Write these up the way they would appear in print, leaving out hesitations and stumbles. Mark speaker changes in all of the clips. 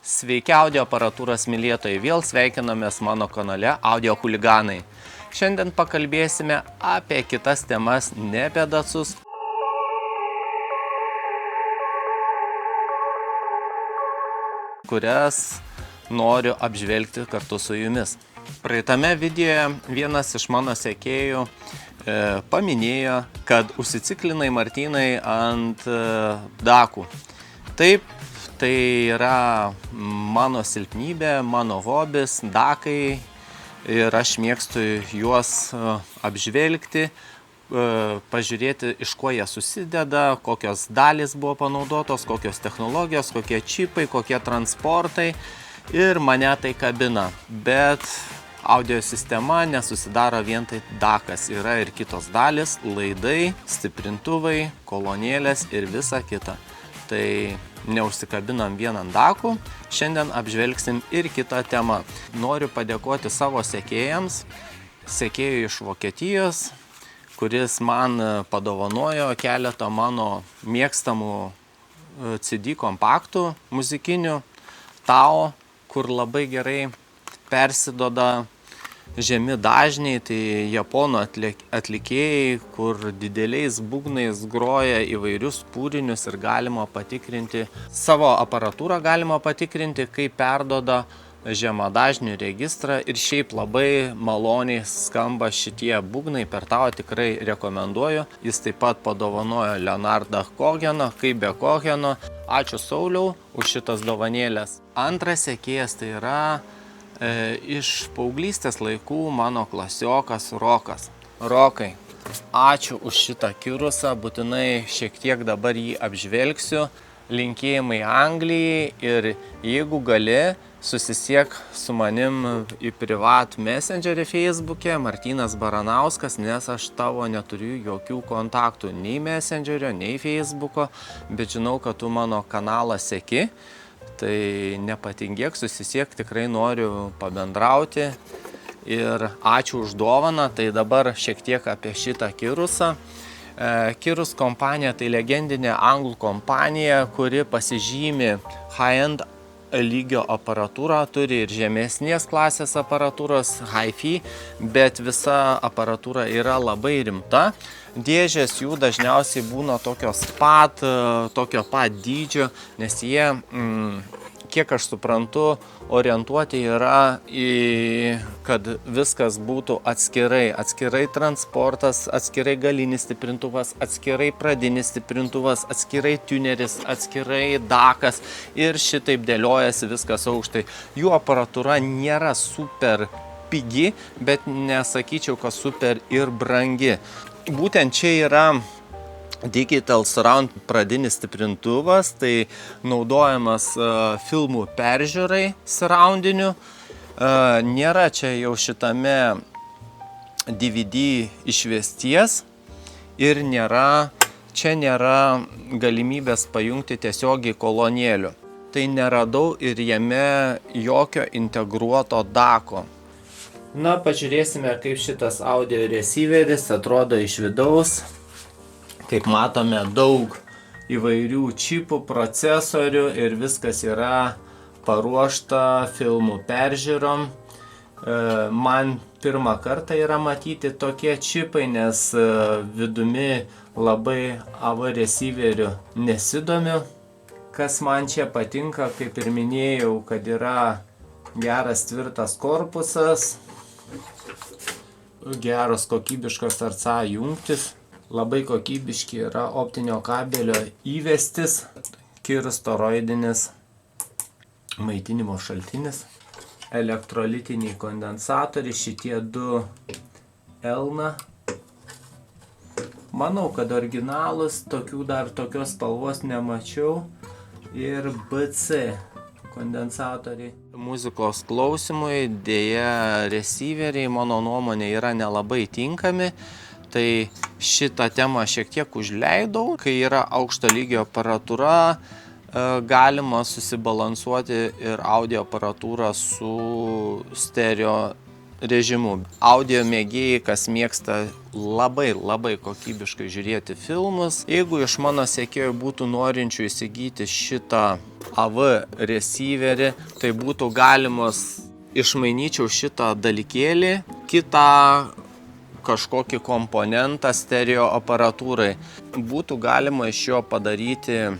Speaker 1: Sveiki audio aparatūros mylėtojai, vėl sveikinamės mano kanale Audio Chuliganai. Šiandien pakalbėsime apie kitas temas, ne apie dacus, kurias noriu apžvelgti kartu su jumis. Praeitame videoje vienas iš mano sekėjų paminėjo, kad užsiciklinai Martynai ant dakų. Taip, tai yra mano silpnybė, mano hobis, dakai ir aš mėgstu juos apžvelgti, pažiūrėti, iš ko jie susideda, kokios dalys buvo panaudotos, kokios technologijos, kokie čipai, kokie transportai ir mane tai kabina. Bet audio sistema nesusidaro vien tai dakas, yra ir kitos dalis, laidai, stiprintuvai, kolonėlės ir visa kita. Tai neužsikabinam vien ant dakų, šiandien apžvelgsim ir kitą temą. Noriu padėkoti savo sekėjams, sekėjui iš Vokietijos, kuris man padovanojo keletą mano mėgstamų CD kompaktų muzikinių, Tao, kur labai gerai persidoda žemi dažniai, tai japonų atlikėjai, kur dideliais būgnais groja įvairius kūrinius ir galima patikrinti, savo aparatūrą galima patikrinti, kaip perdoda žemadažnių registrą ir šiaip labai maloniai skamba šitie būgnai, per Tao tikrai rekomenduoju. Jis taip pat padovanojo Leonardą Kogeną, kaip be Kogeno. Ačiū Sauliau už šitas dovanėlės. Antras sekėjas tai yra iš paauglystės laikų mano klasiokas Rokas. Rokai, ačiū už šitą kirusą, būtinai šiek tiek dabar jį apžvelgsiu. Linkėjimai Anglijai ir jeigu gali, susisiek su manim į privatų messengerį Facebook'e, Martynas Baranauskas, nes aš tavo neturiu jokių kontaktų, nei messengerio, nei Facebook'o, bet žinau, kad tu mano kanalą seki. Tai nepatingėk, susisiek, tikrai noriu pabendrauti ir ačiū už dovaną. Tai dabar šiek tiek apie šitą kirusą. Kirus kompanija tai legendinė anglų kompanija, kuri pasižymi high-end lygio aparatūrą, turi ir žemesnės klasės aparatūros, hi-fi, bet visa aparatūra yra labai rimta. Dėžės jų dažniausiai būna tokio pat dydžio, nes jie, kiek aš suprantu, orientuoti yra kad viskas būtų atskirai transportas, atskirai galinis stiprintuvas, atskirai pradinis stiprintuvas, atskirai tuneris, atskirai dakas ir šitaip dėliojasi viskas aukštai. Jų aparatūra nėra super pigi, bet nesakyčiau, kad super ir brangi. Būtent čia yra Digital Surround pradinis stiprintuvas, tai naudojamas filmų peržiūrai surroundinių. Nėra čia jau šitame DVD išvesties ir čia nėra galimybės pajungti tiesiogiai kolonėlių. Tai neradau ir jame jokio integruoto dako. Na, pažiūrėsime, kaip šitas audio receiveris atrodo iš vidaus. Kaip matome, daug įvairių čipų, procesorių ir viskas yra paruošta filmų peržiūrom. Man pirmą kartą yra matyti tokie čipai, nes vidumi labai AV receiverių nesidomiu. Kas man čia patinka, kaip ir minėjau, kad yra geras tvirtas korpusas, geros kokybiškos RCA jungtis, labai kokybiški yra optinio kabelio įvestis, kirus toroidinis maitinimo šaltinis, elektrolitiniai kondensatoriai, šitie du Elna. Manau, kad originalus, tokios spalvos nemačiau, ir BC kondensatoriai. Muzikos klausimui dėja receiveriai, mano nuomonė, yra nelabai tinkami. Tai šitą temą šiek tiek užleidau. Kai yra aukšto lygio aparatūra, galima susibalansuoti ir audio aparatūrą su stereo režimu. Audio mėgėjai, kas mėgsta labai kokybiškai žiūrėti filmus. Jeigu iš mano sekėjų būtų norinčių įsigyti šitą AV receiverį, tai būtų galimos, išmainyčiau šitą dalykėlį, kitą kažkokį komponentą stereo aparatūrai. Būtų galima iš jo padaryti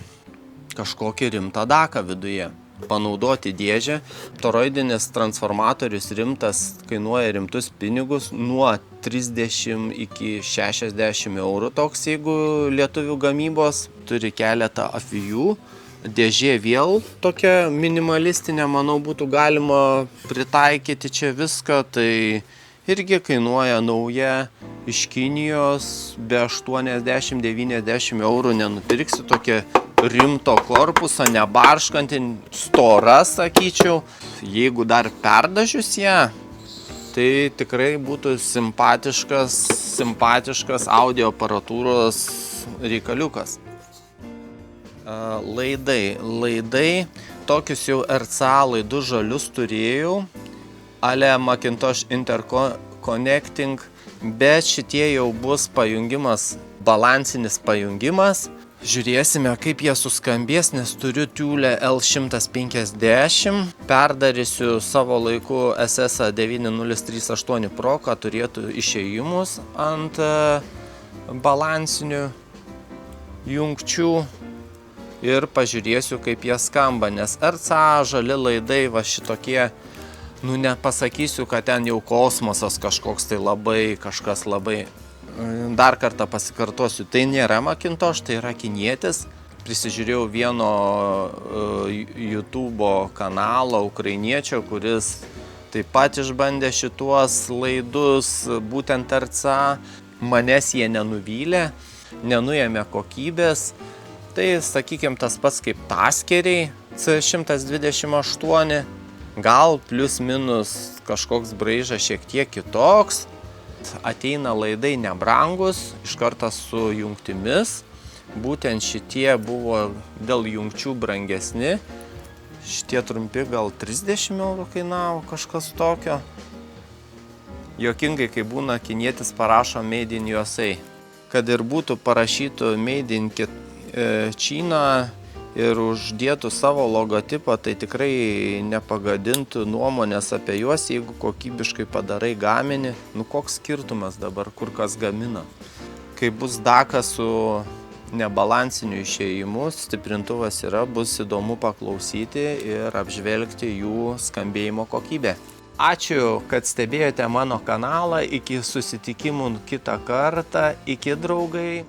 Speaker 1: kažkokį rimtą daką viduje. Panaudoti dėžę. Toroidinis transformatorius rimtas kainuoja rimtus pinigus, nuo 30 iki 60 eurų toks, jeigu lietuvių gamybos. Turi keletą afijų. Dėžė vėl tokia minimalistinė, manau, būtų galima pritaikyti čia viską. Tai irgi kainuoja nauja iš Kinijos, be 80-90 eurų nenupirksi, tokia rimto korpuso, nebarškanti, stora, sakyčiau. Jeigu dar perdažius ją, tai tikrai būtų simpatiškas audio aparatūros reikaliukas. Laidai, tokius jau RCA laidus žalius turėjau, ale Macintosh Interconnecting, bet šitie jau bus pajungimas, balansinis pajungimas. Žiūrėsime, kaip jie suskambės, nes turiu Tiulę L150. Perdarysiu savo laiku SS 9038 Pro, kad turėtų išėjimus ant balansinių jungčių. Ir pažiūrėsiu, kaip jie skamba, nes RCA žali laidai va šitokie, nepasakysiu, kad ten jau kosmosas kažkoks, tai kažkas labai. Dar kartą pasikartosiu, tai nėra Macintosh, tai yra kinietis. Prisižiūrėjau vieno YouTube kanalo ukrainiečio, kuris taip pat išbandė šituos laidus, būtent RCA. Manęs jie nenuvylė, nenuėmė kokybės. Tai, sakykime, tas pats kaip taskeriai C128, gal plius minus kažkoks braižas šiek tiek kitoks. Ateina laidai nebrangus, iš karto su jungtimis. Būtent šitie buvo dėl jungčių brangesni. Šitie trumpi gal 30 eurų kainavo, kažkas tokio. Jokingai, kai būna kinietis parašo Made in USA. Kad ir būtų parašytų Made in Čina ir uždėtų savo logotipą, tai tikrai nepagadintų nuomonės apie juos, jeigu kokybiškai padarai gaminį. Koks skirtumas dabar, kur kas gamina. Kai bus dakas su nebalansiniu išėjimu, stiprintuvas yra, bus įdomu paklausyti ir apžvelgti jų skambėjimo kokybę. Ačiū, kad stebėjote mano kanalą. Iki susitikimų kitą kartą. Iki, draugai.